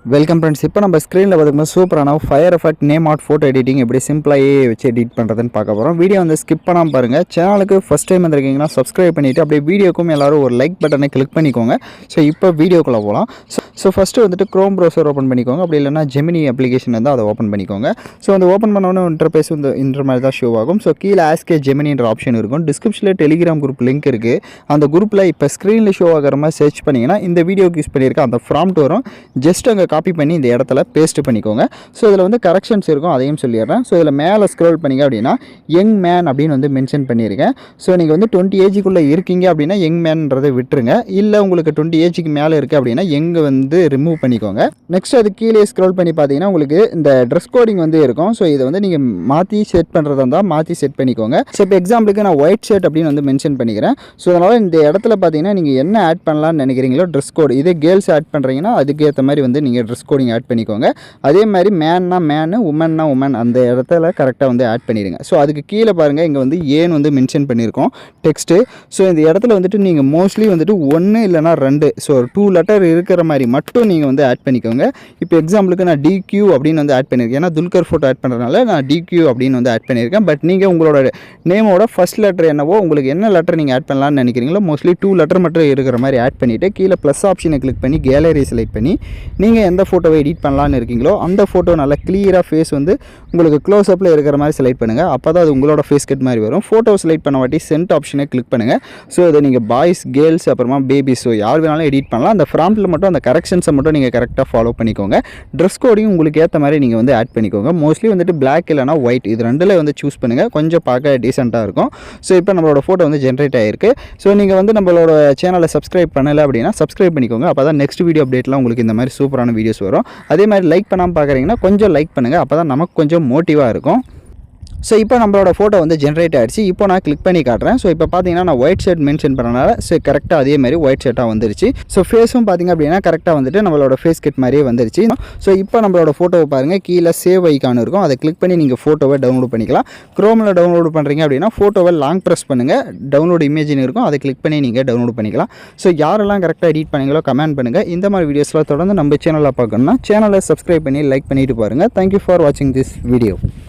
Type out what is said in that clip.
Welcome friends. இப்போ நம்ம ஸ்க்ரீனில் பார்த்துக்கும்போது சூப்பரான fire effect name add photo editing எப்படி சிம்பிளாகவே வச்சு எடிட் பண்ணுறதுன்னு பார்க்க போகிறோம். வீடியோ வந்து ஸ்கிப் பண்ணாமல் பாருங்கள். சேனலுக்கு ஃபஸ்ட் டைம் வந்திருக்கீங்கன்னா சப்ஸ்கிரைப் பண்ணிவிட்டு அப்படியே வீடியோக்கும் எல்லோரும் ஒரு லைக் பட்டனை கிளிக் பண்ணிக்கோங்க. ஸோ இப்போ வீடியோக்குள்ளே போகலாம். ஸோ ஃபஸ்ட்டு வந்துட்டு க்ரோம் ப்ரௌசர் ஓப்பன் பண்ணிக்கோங்க. அப்படி இல்லைனா ஜெமினி அப்ளிகேஷன் வந்து அதை ஓப்பன் பண்ணிக்கோங்க. ஸோ அந்த ஓப்பன் பண்ணோன்னே இன்டர்ஃபேஸ் வந்து இந்த மாதிரி தான் ஷோ ஆகும். ஸோ கீழே ஆஸ்கே ஜெமினின்ற ஆப்ஷன் இருக்கும். டிஸ்கிரிப்ஷனில் டெலிகிராம் குரூப் லிங்க் இருக்குது. அந்த குரூப்பில் இப்போ ஸ்க்ரீனில் ஷோ ஆகிற மாதிரி சர்ச் பண்ணிங்கன்னா இந்த வீடியோக்கு யூஸ் பண்ணியிருக்க அந்த ப்ராம்ப்ட் வரும். ஜஸ்ட் அங்கே காப்பி பண்ணி இந்த இடத்துல பேஸ்ட் பண்ணிக்கோங்க. ஸோ இதில் வந்து கரெக்ஷன்ஸ் இருக்கும், அதையும் சொல்லிடுறேன். ஸோ இதில் மேலே ஸ்க்ரோல் பண்ணிங்க அப்படின்னா யங் மேன் அப்படின்னு வந்து மென்ஷன் பண்ணியிருக்கேன். ஸோ நீங்கள் வந்து 20 ஏஜுக்குள்ளே இருக்கீங்க அப்படின்னா யங் மேன்ன்றதை விட்டுருங்க. இல்லை உங்களுக்கு 20 ஏஜுக்கு மேலே இருக்குது அப்படின்னா யங் வந்து ரிமூவ் பண்ணிக்கோங்க. நெக்ஸ்ட் அது கீழே ஸ்க்ரோல் பண்ணி பார்த்தீங்கன்னா உங்களுக்கு இந்த ட்ரெஸ் கோடிங் வந்து இருக்கும். ஸோ இதை வந்து நீங்கள் மாற்றி செட் பண்ணுறதா இருந்தால் மாற்றி செட் பண்ணிக்கோங்க. ஸோ இப்போ எக்ஸாம்பிளுக்கு நான் ஒயிட் ஷர்ட் அப்படின்னு வந்து மென்ஷன் பண்ணிக்கிறேன். ஸோ அதனால் இந்த இடத்துல பார்த்தீங்கன்னா நீங்கள் என்ன ஆட் பண்ணலான்னு நினைக்கிறீங்களோ ட்ரெஸ் கோட், இதே கேர்ள்ஸ் ஆட் பண்ணுறீங்கன்னா அதுக்கேற்ற மாதிரி வந்து நீங்கள் ட்ரெஸ் கோடிங் ஆட் பண்ணிக்கோங்க. அதே மாதிரி மேன்னா மேனு, உமன்னா உமன் அந்த இடத்துல கரெக்டாக வந்து ஆட் பண்ணிடுங்க. ஸோ அதுக்கு கீழே பாருங்கள், இங்கே வந்து ஏன்னு வந்து மென்ஷன் பண்ணியிருக்கோம் டெக்ஸ்ட்டு. ஸோ இந்த இடத்துல வந்துட்டு நீங்கள் மோஸ்ட்லி வந்துட்டு 1 இல்லைனா 2 ஸோ 2 லெட்டர் இருக்கிற மாதிரி மட்டும் நீங்கள் வந்து ஆட் பண்ணிக்கோங்க. இப்போ எக்ஸாம்பிளுக்கு நான் டிக்யூ அப்படின்னு வந்து ஆட் பண்ணியிருக்கேன். ஏன்னா துல்கர் ஃபோட்டோ ஆட் பண்ணுறதுனால நான் டிக்யூ அப்படின்னு வந்து ஆட் பண்ணியிருக்கேன். பட் நீங்கள் உங்களோட நேமோட ஃபஸ்ட் லெட்டர் என்னவோ, உங்களுக்கு என்ன லெட்டர் நீங்கள் ஆட் பண்ணலான்னு நினைக்கிறீங்களோ மோஸ்ட்லி 2 லெட்டர் மட்டும் இருக்கிற மாதிரி ஆட் பண்ணிவிட்டு கீழே ப்ளஸ் ஆப்ஷனை கிளிக் பண்ணி கேலரி செலக்ட் பண்ணி நீங்கள் எந்த ஃபோட்டோவை எடிட் பண்ணலான்னு இருக்கீங்களோ அந்த ஃபோட்டோ நல்லா கிளியராக ஃபேஸ் வந்து உங்களுக்கு க்ளோஸ் அப்பில் இருக்கிற மாதிரி செலக்ட் பண்ணுங்கள். அப்போ தான் அது உங்களோட ஃபேஸ் கட் மாதிரி வரும். ஃபோட்டோ செலக்ட் பண்ண வாட்டி சென்ட் ஆப்ஷனை கிளிக் பண்ணுங்கள். ஸோ இதை நீங்கள் பாய்ஸ், கேர்ள்ஸ், அப்புறமா பேபிஸ் ஸோ யார் வேணாலும் எடிட் பண்ணலாம். அந்த ஃப்ராம்ப்டில் மட்டும் அந்த கரெக்ஷன்ஸை மட்டும் நீங்கள் கரெக்டாக ஃபாலோ பண்ணிக்கோங்க. ட்ரெஸ் கோடிங் உங்களுக்கு ஏற்ற மாதிரி நீங்கள் வந்து ஆட் பண்ணிக்கோங்க. மோஸ்ட்லி வந்துட்டு பிளாக் இல்லைனா ஒயிட் இது ரெண்டில் வந்து சூஸ் பண்ணுங்கள். கொஞ்சம் பார்க்க டீசெண்டாக இருக்கும். ஸோ இப்போ நம்மளோட ஃபோட்டோ வந்து ஜென்ரேட் ஆகிருக்கு. ஸோ நீங்கள் வந்து நம்மளோட சேனலை சப்ஸ்கிரைப் பண்ணலை அப்படின்னா சப்ஸ்கிரைப் பண்ணிக்கோங்க. அப்போ தான் நெக்ஸ்ட் வீடியோ அப்டேட்லாம் உங்களுக்கு இந்த மாதிரி சூப்பரான வீடியோஸ் வரும். அதே மாதிரி லைக் பண்ணாமல் பார்க்குறீங்கன்னா கொஞ்சம் லைக் பண்ணுங்கள். அப்போ தான் நமக்கு கொஞ்சம் மோட்டிவாக இருக்கும். ஸோ இப்போ நம்மளோட ஃபோட்டோ வந்து ஜென்ரேட் ஆகிடுச்சு. இப்போ நான் கிளிக் பண்ணி காட்டுறேன். ஸோ இப்போ பார்த்தீங்கன்னா நான் ஒயிட் ஷர்ட் மென்ஷன் பண்ணனால ஸோ கரெக்டாக அதே மாதிரி ஒயிட் ஷர்ட்டாக வந்துருச்சு. ஸோ ஃபேஸும் பார்த்திங்க அப்படின்னா கரெக்டாக வந்துட்டு நம்மளோட ஃபேஸ் கட் மாதிரியே வந்துருச்சு. ஸோ இப்போ நம்மளோட ஃபோட்டோவை பாருங்கள், கீழே சேவ் ஐக்கான் இருக்கும். அதை கிளிக் பண்ணி நீங்கள் ஃபோட்டோவை டவுன்லோட் பண்ணிக்கலாம். க்ரோமில் டவுன்லோட் பண்ணுறீங்க அப்படின்னா ஃபோட்டோவை லாங் ப்ரெஸ் பண்ணுங்கள், டவுன்லோட் இமேஜின் இருக்கும், அதை கிளிக் பண்ணி நீங்கள் டவுன்லோட் பண்ணிக்கலாம். ஸோ யாரெல்லாம் கரெக்டாக எடிட் பண்ணீங்களோ கமெண்ட் பண்ணுங்கள். இந்த மாதிரி வீடியோஸ்லாம் தொடர்ந்து நம்ம சேனலில் பார்க்கணுன்னா சேனலை சப்ஸ்கிரைப் பண்ணி லைக் பண்ணிவிட்டு பாருங்கள். தேங்க்யூ ஃபார் வாட்சிங் திஸ் வீடியோ.